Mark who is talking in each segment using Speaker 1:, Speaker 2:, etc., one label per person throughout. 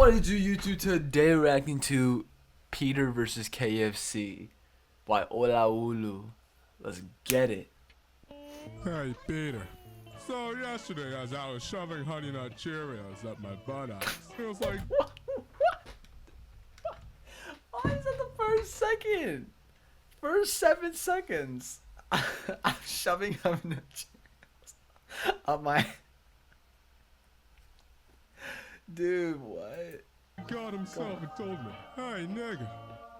Speaker 1: What did you YouTube today reacting to Peter versus KFC by olawoolo. Let's get it.
Speaker 2: Hey, Peter. So yesterday, as I was shoving Honey Nut Cheerios up my buttocks, it was like...
Speaker 1: Why is that the first second? First 7 seconds. I'm shoving Honey Nut Cheerios up my... Dude, what?
Speaker 2: God himself had told me, hey, nigga,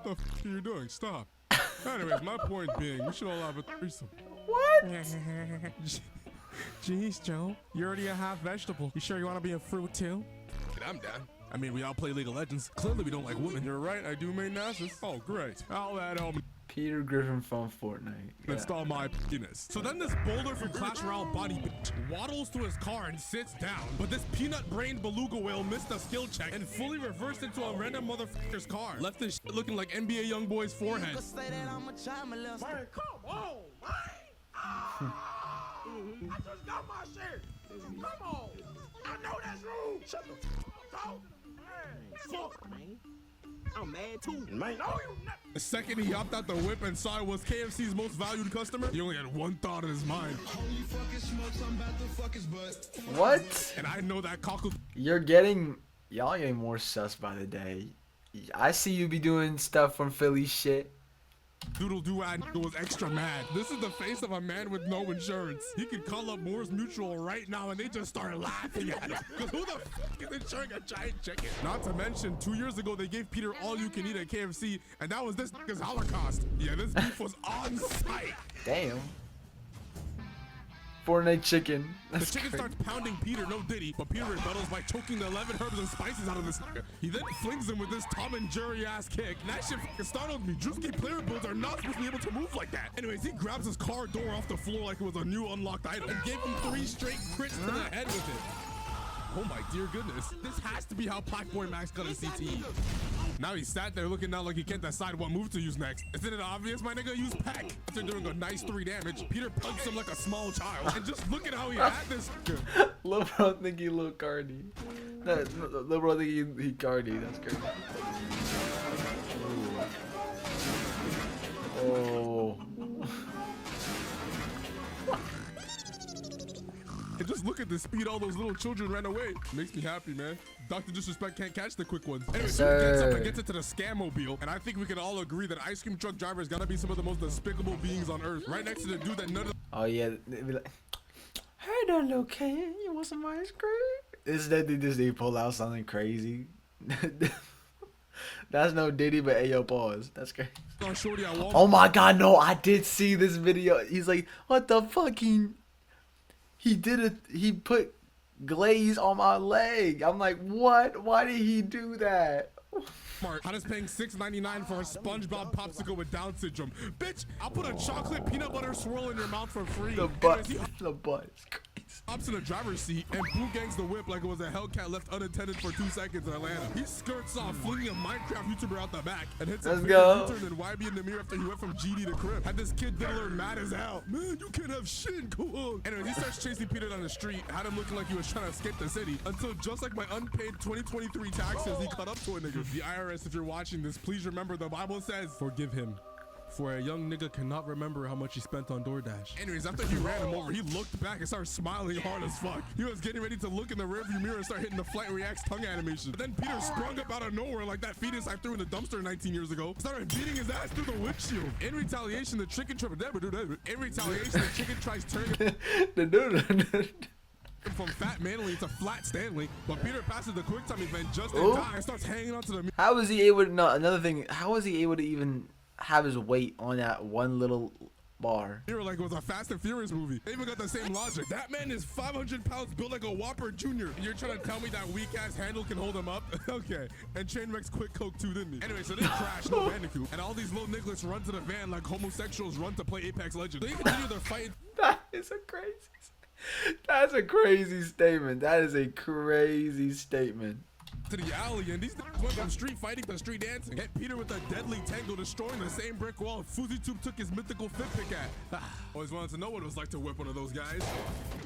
Speaker 2: the f*** are you doing? Stop. Anyways, my point being, we should all have a threesome.
Speaker 1: What?
Speaker 3: Jeez, Joe, you're already a half vegetable. You sure you want to be a fruit too?
Speaker 2: I'm down. I mean, we all play League of Legends. Clearly, we don't like women. You're right, I do main asses. Oh, great. I'll add home.
Speaker 1: Peter Griffin from Fortnite.
Speaker 2: Install my penis. So then this boulder from Clash Royale body bitch waddles to his car and sits down. But this peanut-brained beluga whale missed a skill check and fully reversed into a random motherfucker's car. Left this shit looking like NBA YoungBoy's forehead.
Speaker 4: Man, come on, man. I just got my shit. Come on. I know that's rude. Shut the f up. Fuck, man. I'm mad too, man. No, you not.
Speaker 2: The second he hopped out the whip and saw it was KFC's most valued customer, he only had one thought in his mind. Holy fucking smokes, I'm about to fuck his butt.
Speaker 1: What?
Speaker 2: And I know that cockle.
Speaker 1: Y'all getting more sus by the day. I see you be doing stuff from Philly shit.
Speaker 2: Doodle Doo-Ad was extra mad. This is the face of a man with no insurance. He could call up Moore's Mutual right now and they just start laughing at him. Because who the f is insuring a giant chicken? Not to mention, 2 years ago, they gave Peter all you can eat at KFC, and that was this nigga's Holocaust. Yeah, this beef was on site.
Speaker 1: Damn. Fortnite chicken. That's
Speaker 2: the chicken
Speaker 1: crazy.
Speaker 2: starts pounding Peter, no diddy, but Peter rebuttals by choking the 11 herbs and spices out of this nigga. He then flings him with this Tom and Jerry ass kick. And that shit fucking startled me. Drewski player builds are not supposed to be able to move like that. Anyways, he grabs his car door off the floor like it was a new unlocked item and gave him 3 straight crits to the head with it. Oh my dear goodness. This has to be how Pac-Boy Max got a CTE. Now he sat there looking down like he can't decide what move to use next. Isn't it obvious, my nigga? Use Peck. After doing a nice 3 damage, Peter punched him like a small child. And just look at how he had this.
Speaker 1: Lil bro think he Lil Cardi. No, Lil bro think he Cardi. That's crazy. Oh.
Speaker 2: And just look at the speed all those little children ran away. Makes me happy, man. Dr. Disrespect can't catch the quick ones. Anyway, so he gets up and gets into the scam-mobile, and I think we can all agree that ice cream truck drivers gotta be some of the most despicable beings on earth. Right next to the dude that none of.
Speaker 1: Oh yeah, they'd be like, "Hey there, little kid, you want some ice cream?" They pull out something crazy. That's no Diddy, but Ayo pause. That's crazy.
Speaker 2: Shorty,
Speaker 1: Oh my God, no! I did see this video. He's like, "What the fucking." He did it. He put glaze on my leg. I'm like, what? Why did he do that?
Speaker 2: How does paying $6.99 for a SpongeBob popsicle with Down syndrome? Bitch, I'll put a chocolate peanut butter swirl in your mouth for free.
Speaker 1: The butt. The butt.
Speaker 2: Hops in the driver's seat and Boo gangs the whip like it was a Hellcat left unattended for 2 seconds in Atlanta. He skirts off, flinging a Minecraft YouTuber out the back and hits a U-turn and YB in the mirror after he went from GD to crib. Had this kid diddler mad as hell. Man, you can't have shit. Go on. Anyway, he starts chasing Peter down the street, had him looking like he was trying to escape the city until just like my unpaid 2023 taxes, he caught up to a nigga. The IRS, if you're watching this, please remember the Bible says, forgive him. For a young nigga cannot remember how much he spent on DoorDash. Anyways, after he ran him over, he looked back and started smiling hard as fuck. He was getting ready to look in the rearview mirror and start hitting the Flight Reacts tongue animation. But then Peter sprung up out of nowhere like that fetus I threw in the dumpster 19 years ago. Started beating his ass through the windshield. In retaliation, the chicken tries turning from Fat Manly to Flat Stanley, but Peter passes the quick time event just in time and starts hanging onto the.
Speaker 1: How was he able to? No, another thing. How was he able to even have his weight on that one little bar?
Speaker 2: Like it was a Fast and Furious movie. They even got the same logic. That man is 500 pounds, built like a Whopper Jr. And you're trying to tell me that weak ass handle can hold him up? Okay. And Chainwreck's quick coke too, didn't he? Anyway, so they crash, no Bandicoot, and all these little nigglets run to the van like homosexuals run to play Apex Legends. They continue their fight.
Speaker 1: That is a crazy. That's a crazy statement. That is a crazy statement.
Speaker 2: To the alley, and these niggas went from street fighting to street dancing. Hit Peter with a deadly tangle, destroying the same brick wall FuzzyTube took his mythical fit pick at. Always wanted to know what it was like to whip one of those guys.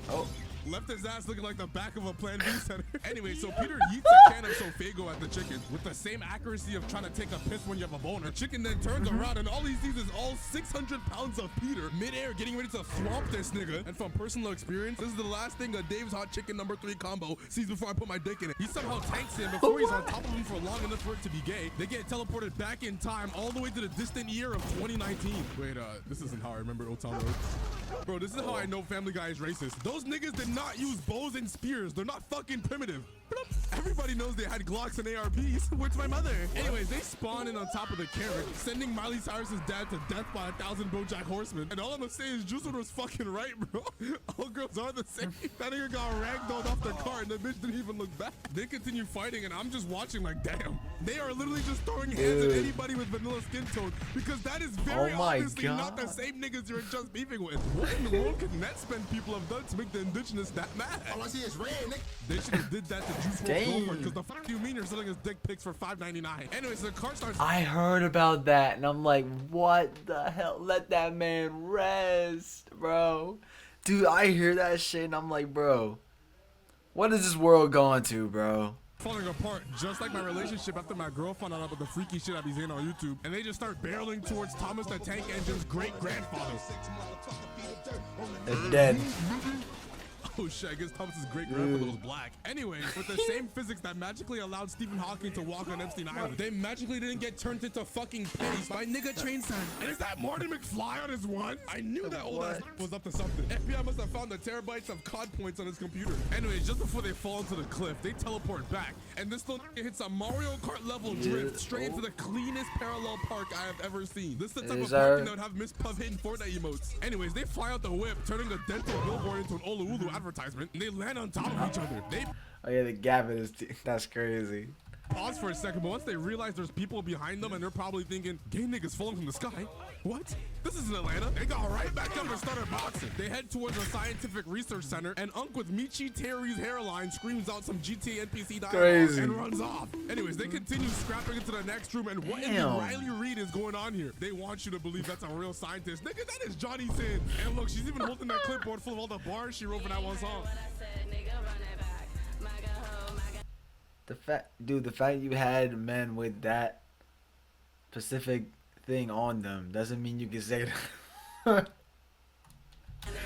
Speaker 1: Oh,
Speaker 2: Left his ass looking like the back of a Plan B center. Anyway, so Peter yeets a can of Sofago at the chicken with the same accuracy of trying to take a piss when you have a boner. The chicken then turns around and all he sees is all 600 pounds of Peter midair getting ready to swamp this nigga. And from personal experience, this is the last thing a Dave's Hot Chicken #3 combo sees before I put my dick in it. He somehow tanks him before he's on top of him for long enough for it to be gay. They get teleported back in time all the way to the distant year of 2019. Wait, this isn't how I remember Old Town Road. Bro, this is how I know Family Guy is racist. Those niggas did not use bows and spears. They're not fucking primitive. Everybody knows they had Glocks and ARPs. Where's my mother? Anyways, they spawn in on top of the carrot, sending Miley Cyrus's dad to death by 1,000 BoJack Horsemen. And all I'm gonna say is Juice was fucking right, bro. All girls are the same. That nigga got ragdolled off the car and the bitch didn't even look back. They continue fighting and I'm just watching like, damn. They are literally just throwing hands at anybody with vanilla skin tone because that is very obviously not the same niggas you're just beefing with. What in the world could net spend people have done to make the indigenous that mad?
Speaker 4: All I see is red, nigga.
Speaker 2: They should have did that to Juice WRLD's girlfriend because the fuck do you mean you're selling his dick pics for $5.99? Anyways, the car starts.
Speaker 1: I heard about that and I'm like, what the hell? Let that man rest, bro. Dude, I hear that shit and I'm like, bro, what is this world going to, bro?
Speaker 2: Falling apart, just like my relationship after my girl found out about the freaky shit I be seeing on YouTube, and they just start barreling towards Thomas the Tank Engine's great-grandfather.
Speaker 1: It's dead.
Speaker 2: Oh shit, I guess Thomas's great-grandfather was black. Anyway, with the same physics that magically allowed Stephen Hawking to walk on Epstein Island, they magically didn't get turned into fucking pennies by nigga train son. And is that Marty McFly on his one? I knew that old ass was up to something. FBI must have found the terabytes of COD points on his computer. Anyways, just before they fall into the cliff, they teleport back, and this little nigga hits a Mario Kart level drift straight into the cleanest parallel park I have ever seen. This is the type of parking that would have Miss Puff hitting Fortnite emotes. Anyways, they fly out the whip, turning a dental billboard into an olawoolo advertisement, and they land on top of each other.
Speaker 1: Oh yeah, the gap is that's crazy.
Speaker 2: Pause for a second, but once they realize there's people behind them and they're probably thinking, gay niggas falling from the sky? What? This isn't Atlanta. They got right back up and started boxing. They head towards a scientific research center, and Unc with Michi Terry's hairline screams out some GTA NPC dialogue and runs off. Anyways, they continue scrapping into the next room, and what in the Riley Reid is going on here? They want you to believe that's a real scientist. Nigga, that is Johnny Sins. And look, she's even holding that clipboard full of all the bars she wrote for that one song.
Speaker 1: The fact you had men with that specific thing on them doesn't mean you can say that.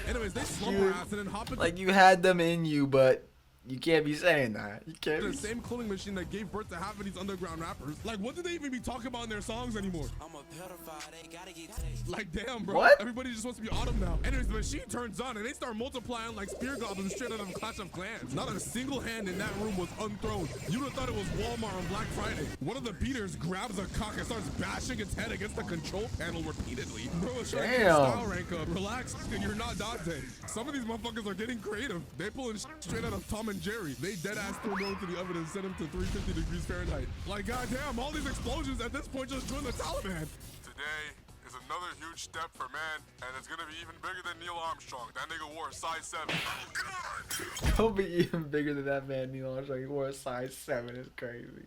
Speaker 2: Anyways, they slumber ass and then hop into
Speaker 1: like you had them in you, but you can't be saying that. You can't.
Speaker 2: The same cloning machine that gave birth to half of these underground rappers. Like, what do they even be talking about in their songs anymore? I'm a pedophile, they gotta get tasted. Like, damn, bro.
Speaker 1: What?
Speaker 2: Everybody just wants to be Autumn now. Anyways, the machine turns on and they start multiplying like spear goblins straight out of Clash of Clans. Not a single hand in that room was unthrown. You'd have thought it was Walmart on Black Friday. One of the beaters grabs a cock and starts bashing its head against the control panel repeatedly. Bro, it's trying to get a style rank up. Relax, and you're not Dante. Some of these motherfuckers are getting creative. They pulling straight out of Tom and Jerry. They dead ass threw no to the oven and sent him to 350 degrees Fahrenheit. Like, goddamn, all these explosions at this point just joined the Taliban.
Speaker 5: Today is another huge step for man, and it's gonna be even bigger than Neil Armstrong. That nigga wore a size 7. Oh, God!
Speaker 1: He'll be even bigger than that man, Neil Armstrong. He wore a size 7. It's crazy.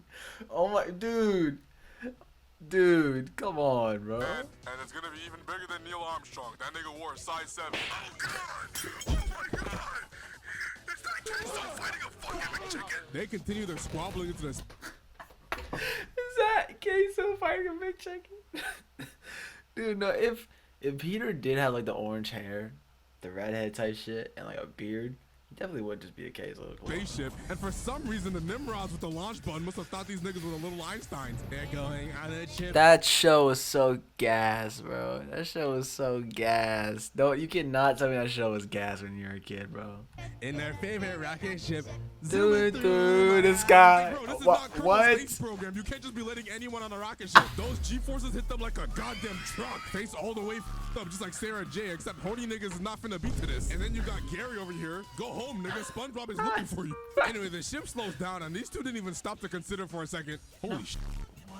Speaker 1: Oh my, dude. Dude, come on, bro.
Speaker 5: And it's gonna be even bigger than Neil Armstrong. That nigga wore a size 7. Oh, God! Oh, my God! Is that kid still fighting a fucking McChicken?
Speaker 2: They continue their squabbling into this.
Speaker 1: Is that queso fighting a big chicken? Dude, no, if Peter did have like the orange hair, the redhead type shit, and like a beard, he definitely would just be a queso.
Speaker 2: Spaceship, and for some reason the Nimrods with the launch button must have thought these niggas were the little Einsteins. They're going on a chip.
Speaker 1: That show was so gas, bro. That show was so gas. No, you cannot tell me that show was gas when you were a kid, bro.
Speaker 2: In their favorite rocket ship,
Speaker 1: zooming through the sky.
Speaker 2: Bro, this is not Kerbal Space Program. You can't just be letting anyone on a rocket ship. Those G-forces hit them like a goddamn truck. Face all the way up, just like Sarah J. Except horny niggas is not finna beat to this. And then you got Gary over here. Go home, nigga. SpongeBob is looking for you. Anyway, the ship slows down, and these two didn't even stop to consider for a second. Holy shit.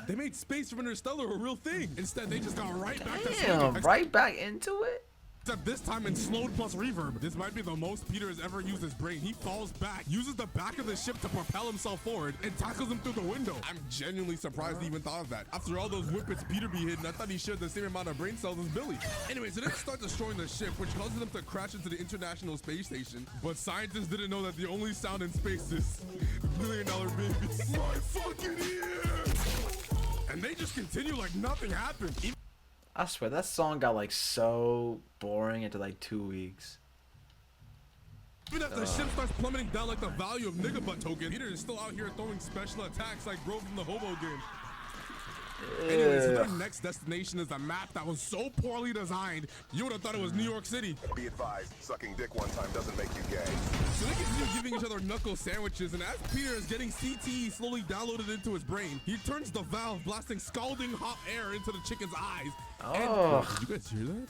Speaker 2: They made space from Interstellar a real thing. Instead, they just got right back to
Speaker 1: right back into it?
Speaker 2: Except this time in slowed plus reverb. This might be the most Peter has ever used his brain. He falls back, uses the back of the ship to propel himself forward, and tackles him through the window. I'm genuinely surprised he even thought of that. After all those whippets Peter be hidden, I thought he shared the same amount of brain cells as Billy. Anyway, so they start destroying the ship, which causes them to crash into the International Space Station. But scientists didn't know that the only sound in space is $1 Million Baby. My fucking ears! And they just continue like nothing happened.
Speaker 1: I swear that song got like so boring after like 2 weeks.
Speaker 2: Even as the ship starts plummeting down like the value of nigga butt token, Peter is still out here throwing special attacks like Grove from the Hobo game. Anyways, so their next destination is a map that was so poorly designed, you would have thought it was New York City.
Speaker 5: Be advised, sucking dick one time doesn't make you gay.
Speaker 2: So they continue giving each other knuckle sandwiches, and as Peter is getting CTE slowly downloaded into his brain, he turns the valve, blasting scalding hot air into the chicken's eyes.
Speaker 1: Oh.
Speaker 2: And, did you guys hear that?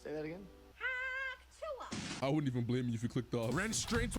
Speaker 1: Say that again.
Speaker 2: I wouldn't even blame you if you clicked off. Ran straight to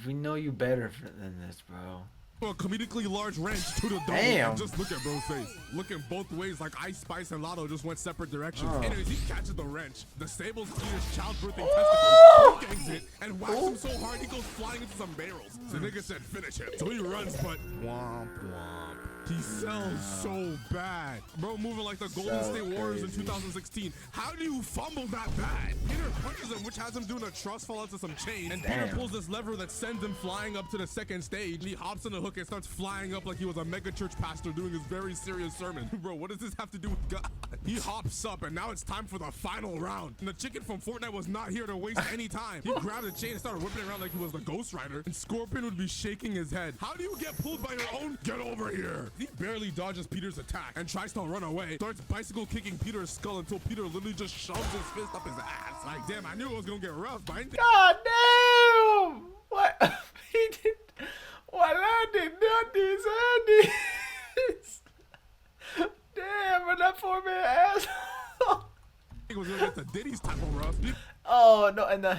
Speaker 1: We know you better than this, bro.
Speaker 2: a comedically large wrench to the dome.
Speaker 1: Damn.
Speaker 2: And just look at bro's face. Looking both ways like Ice Spice and Lotto just went separate directions. Anyways, he catches the wrench, disables Peter's childbirthing testicles, gangs it, and whacks him so hard he goes flying into some barrels. The nigga said finish him. So he runs, but womp womp. He sells so bad. Bro moving like the Golden State Warriors in 2016. How do you fumble that bad? Peter punches him, which has him doing a trust fall into some chain. And Peter pulls this lever that sends him flying up to the second stage. He hops on the hook and starts flying up like he was a mega church pastor doing his very serious sermon. Bro, what does this have to do with God? He hops up, and now it's time for the final round. And the chicken from Fortnite was not here to waste any time. He grabbed the chain and started whipping it around like he was the Ghost Rider. And Scorpion would be shaking his head. How do you get pulled by your own? Get over here. He barely dodges Peter's attack and tries to run away. Starts bicycle kicking Peter's skull until Peter literally just shoves his fist up his ass. Like, damn, I knew it was gonna get rough, but I didn't
Speaker 1: God damn! What? He did. What I did not deserve this. Damn, but that poor man asshole.
Speaker 2: think it was gonna get the Diddy's type of rough.
Speaker 1: Oh no, and the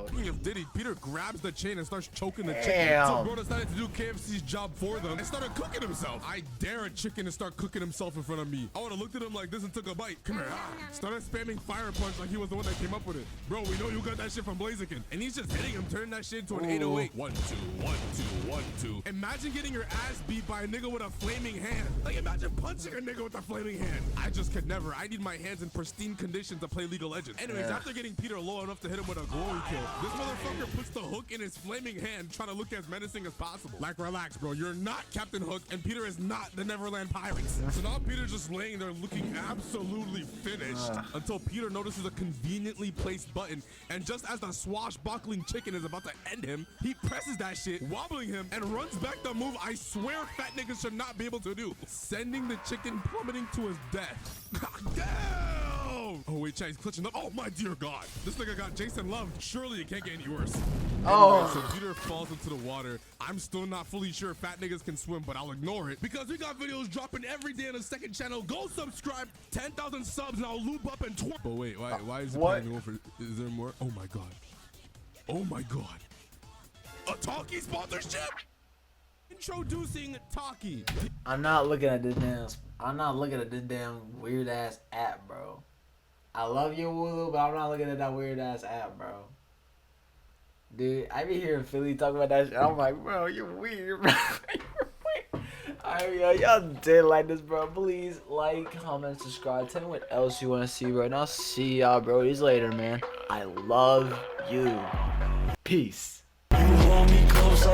Speaker 2: Speaking of Diddy, Peter grabs the chain and starts choking the chicken.
Speaker 1: Damn.
Speaker 2: So bro decided to do KFC's job for them and started cooking himself. I dare a chicken to start cooking himself in front of me. I would have looked at him like this and took a bite. Come here. Started spamming fire punch like he was the one that came up with it. Bro, we know you got that shit from Blaziken. And he's just hitting him, turning that shit into an 808. 1, 2, 1, 2, 1, 2. Imagine getting your ass beat by a nigga with a flaming hand. Like imagine punching a nigga with a flaming hand. I just could never. I need my hands in pristine condition to play League of Legends. Anyways, after getting Peter low enough to hit him with a glory kill, this motherfucker puts the hook in his flaming hand, trying to look as menacing as possible. Like, relax, bro. You're not Captain Hook, and Peter is not the Neverland Pirates. So now Peter's just laying there looking absolutely finished until Peter notices a conveniently placed button, and just as the swashbuckling chicken is about to end him, he presses that shit, wobbling him, and runs back the move I swear fat niggas should not be able to do, sending the chicken plummeting to his death. God damn! Oh wait, chat, he's clutching up. Oh my dear God. This nigga got Jason Love. Surely it can't get any worse. Anyway, so Peter falls into the water. I'm still not fully sure fat niggas can swim, but I'll ignore it because we got videos dropping every day on the second channel. Go subscribe. 10,000 subs and I'll loop up and twerk. But wait, why is it playing over? Is there more? Oh my God. Oh my God. A Talkie sponsorship? Introducing Talkie.
Speaker 1: I'm not looking at this damn weird ass app, bro. I love you, Wooloo, but I'm not looking at that weird ass app, bro. Dude, I be hearing Philly talk about that shit. I'm like, bro, you're weird, bro. You're weird. Alright, y'all did like this, bro. Please like, comment, subscribe. Tell me what else you want to see, bro. And I'll see y'all, bro. These later, man. I love you. Peace. You hold me close,